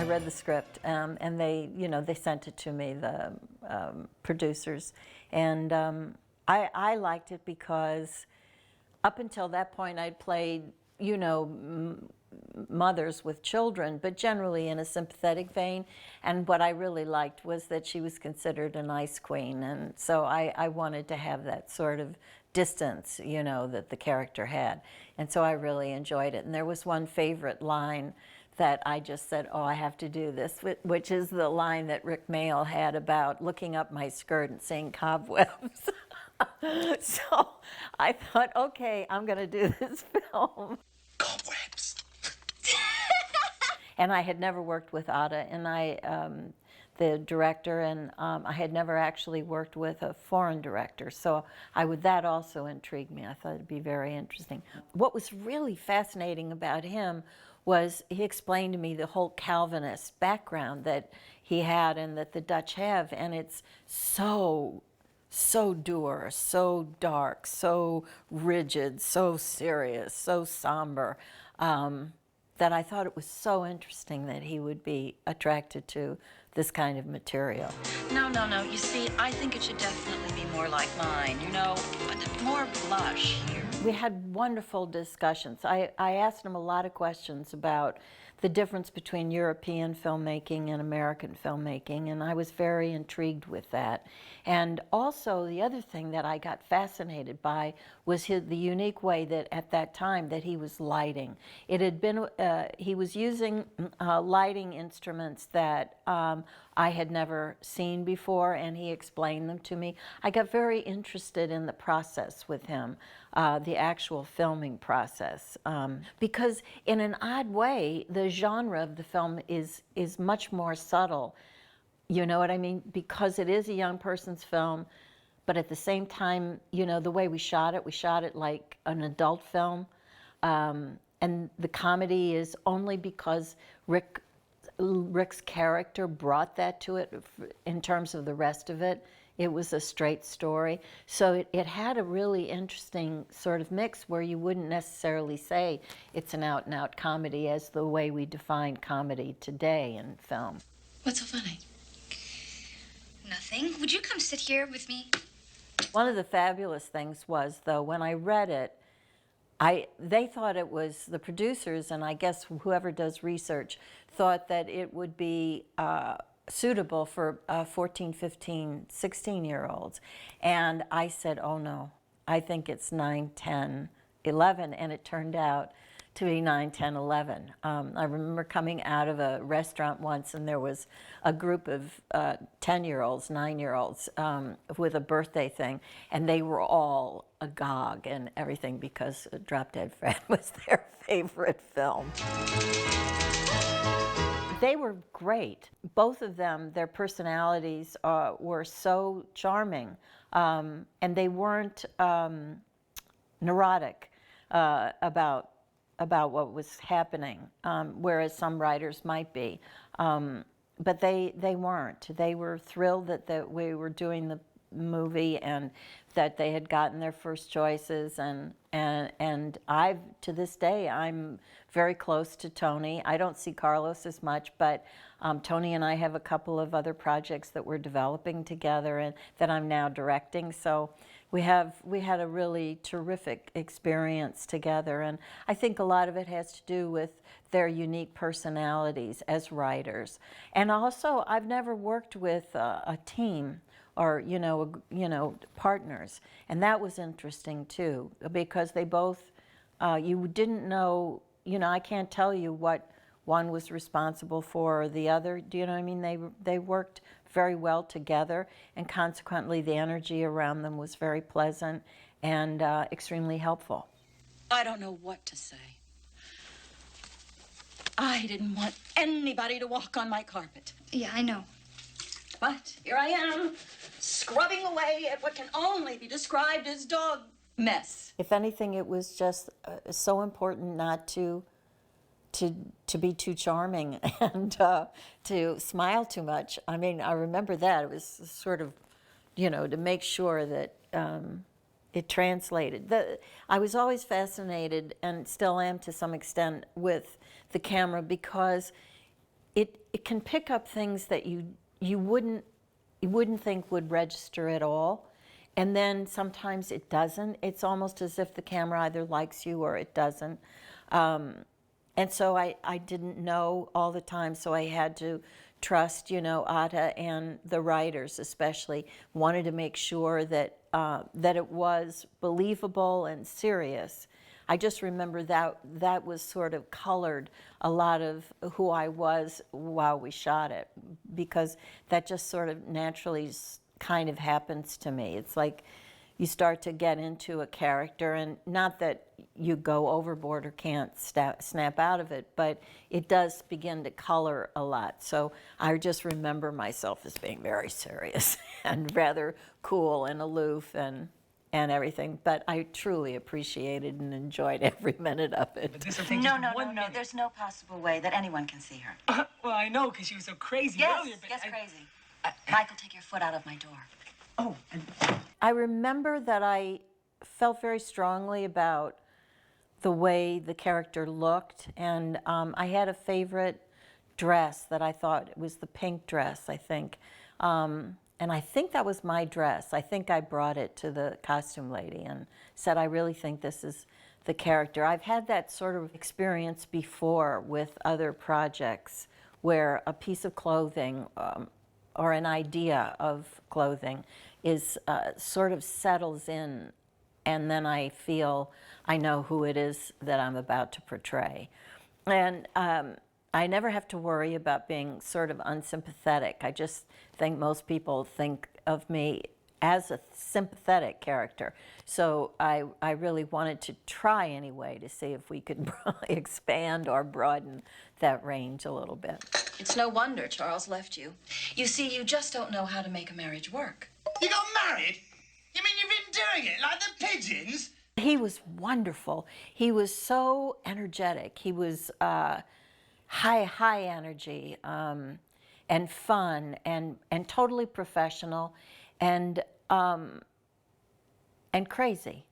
I read the script, and they, they sent it to me, the producers, and I liked it because up until that point I'd played, mothers with children, but generally in a sympathetic vein. And what I really liked was that she was considered a nice queen, and so I wanted to have that sort of distance, that the character had. And so I really enjoyed it. And there was one favorite line that I just said, oh, I have to do this, which is the line that Rick Mayall had about looking up my skirt and seeing cobwebs. So I thought, okay, I'm going to do this film. Cobwebs. And I had never worked with Ada, and the director, and I had never actually worked with a foreign director, so that also intrigued me. I thought it'd be very interesting. What was really fascinating about him was he explained to me the whole Calvinist background that he had and that the Dutch have, and it's so dour, so dark, so rigid, so serious, so somber, that I thought it was so interesting that he would be attracted to this kind of material. No. You see, I think it should definitely be more like mine, more blush here. We had wonderful discussions. I asked him a lot of questions about the difference between European filmmaking and American filmmaking, and I was very intrigued with that. And also, the other thing that I got fascinated by was the unique way that at that time that he was lighting. It had been, he was using lighting instruments that I had never seen before, and he explained them to me. I got very interested in the process with him, the actual filming process, because in an odd way, the genre of the film is much more subtle. You know what I mean? Because it is a young person's film, but at the same time, the way we shot it like an adult film. And the comedy is only because Rick's character brought that to it. In terms of the rest of it, it was a straight story. So it had a really interesting sort of mix where you wouldn't necessarily say it's an out-and-out comedy as the way we define comedy today in film. What's so funny? Nothing. Would you come sit here with me? One of the fabulous things was, though, when I read it, they thought it was, the producers, and I guess whoever does research, thought that it would be suitable for 14, 15, 16-year-olds. And I said, oh no, I think it's 9, 10, 11, and it turned out to be 9, 10, 11. I remember coming out of a restaurant once, and there was a group of 10-year-olds, 9-year-olds with a birthday thing, and they were all agog and everything because Drop Dead Fred was their favorite film. They were great. Both of them, their personalities were so charming, and they weren't neurotic about what was happening, whereas some writers might be. But they weren't. They were thrilled that we were doing the movie and that they had gotten their first choices. And I've, to this day, I'm very close to Tony. I don't see Carlos as much, but Tony and I have a couple of other projects that we're developing together and that I'm now directing. So we had a really terrific experience together, and I think a lot of it has to do with their unique personalities as writers. And also, I've never worked with a team or partners, and that was interesting too, because they both you didn't know. I can't tell you what one was responsible for or the other. Do you know what I mean? They worked very well together, and consequently the energy around them was very pleasant and extremely helpful. I don't know what to say. I didn't want anybody to walk on my carpet. Yeah, I know. But here I am, scrubbing away at what can only be described as dog mess. If anything, it was just so important not to be too charming and to smile too much. I mean, I remember that. It was sort of, to make sure that it translated. I was always fascinated, and still am to some extent, with the camera, because it can pick up things that you wouldn't think would register at all. And then sometimes it doesn't. It's almost as if the camera either likes you or it doesn't. And so I didn't know all the time, so I had to trust, Atta and the writers especially wanted to make sure that that it was believable and serious. I just remember that was sort of colored a lot of who I was while we shot it, because that just sort of naturally kind of happens to me. It's like you start to get into a character, and not that you go overboard or can't snap out of it, but it does begin to color a lot. So I just remember myself as being very serious and rather cool and aloof and everything, but I truly appreciated and enjoyed every minute of it. No. There's no possible way that anyone can see her. Well, I know, because she was so crazy Yes, earlier, but crazy. Michael, take your foot out of my door. Oh, and I remember that I felt very strongly about the way the character looked, and I had a favorite dress that I thought it was the pink dress, I think. And I think that was my dress. I think I brought it to the costume lady and said, I really think this is the character. I've had that sort of experience before with other projects where a piece of clothing or an idea of clothing is sort of settles in, and then I feel I know who it is that I'm about to portray. And I never have to worry about being sort of unsympathetic. I just think most people think of me as a sympathetic character. So I really wanted to try anyway to see if we could expand or broaden that range a little bit. It's no wonder Charles left you. You see, you just don't know how to make a marriage work. You got married? You mean you've been doing it like the pigeons? He was wonderful. He was so energetic. He was high energy and fun and totally professional and crazy,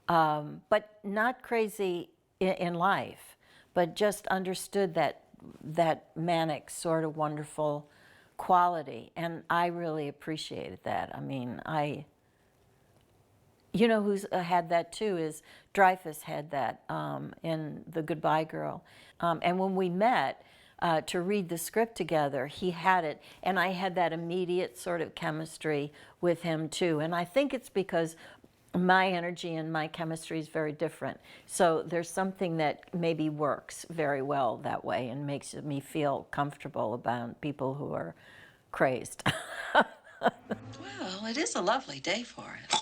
but not crazy in life, but just understood that manic sort of wonderful quality, and I really appreciated that. I mean, who's had that too is Dreyfuss had that in The Goodbye Girl. And when we met to read the script together, he had it, and I had that immediate sort of chemistry with him too. And I think it's because my energy and my chemistry is very different. So there's something that maybe works very well that way and makes me feel comfortable about people who are crazed. Well, it is a lovely day for it.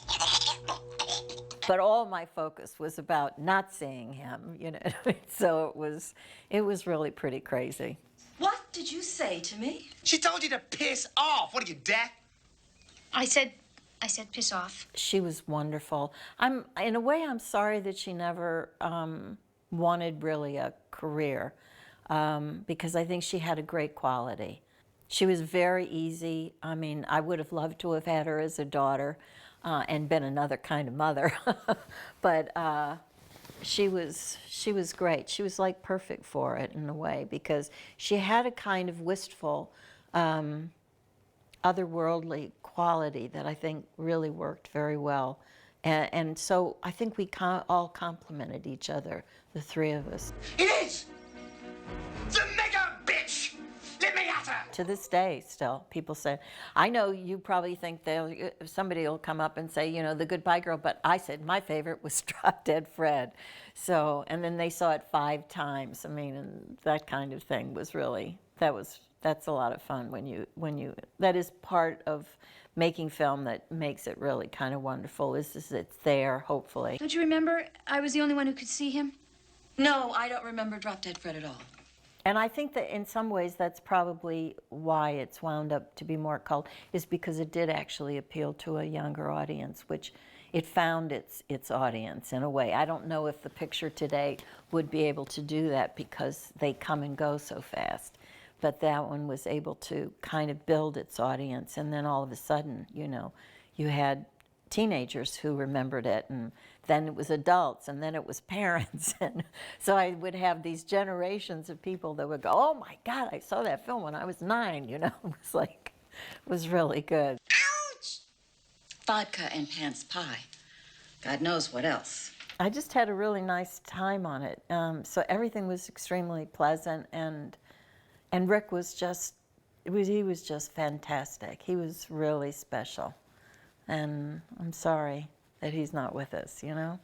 But all my focus was about not seeing him, So it was really pretty crazy. What did you say to me? She told you to piss off. What are you, deaf? I said piss off. She was wonderful. In a way, I'm sorry that she never wanted really a career, because I think she had a great quality. She was very easy. I mean, I would have loved to have had her as a daughter and been another kind of mother, but she was great. She was like perfect for it in a way, because she had a kind of wistful, otherworldly quality that I think really worked very well. And so I think we all complemented each other, the three of us. It is! The mega bitch! Let me at her! To this day, still, people say, I know you probably think somebody will come up and say, The Goodbye Girl, but I said my favorite was Drop Dead Fred. So, and then they saw it 5 times. I mean, and that kind of thing was really, that's a lot of fun when you that is part of making film that makes it really kind of wonderful, is it's there, hopefully. Don't you remember I was the only one who could see him? No, I don't remember Drop Dead Fred at all. And I think that in some ways that's probably why it's wound up to be more cult, is because it did actually appeal to a younger audience, which it found its audience in a way. I don't know if the picture today would be able to do that because they come and go so fast. But that one was able to kind of build its audience, and then all of a sudden, you had teenagers who remembered it, and then it was adults, and then it was parents. And so I would have these generations of people that would go, oh my God, I saw that film when I was 9, you know. It was like, it was really good. Ouch! Vodka and pants pie. God knows what else. I just had a really nice time on it. So everything was extremely pleasant, and Rick was just, he was just fantastic. He was really special. And I'm sorry that he's not with us, you know?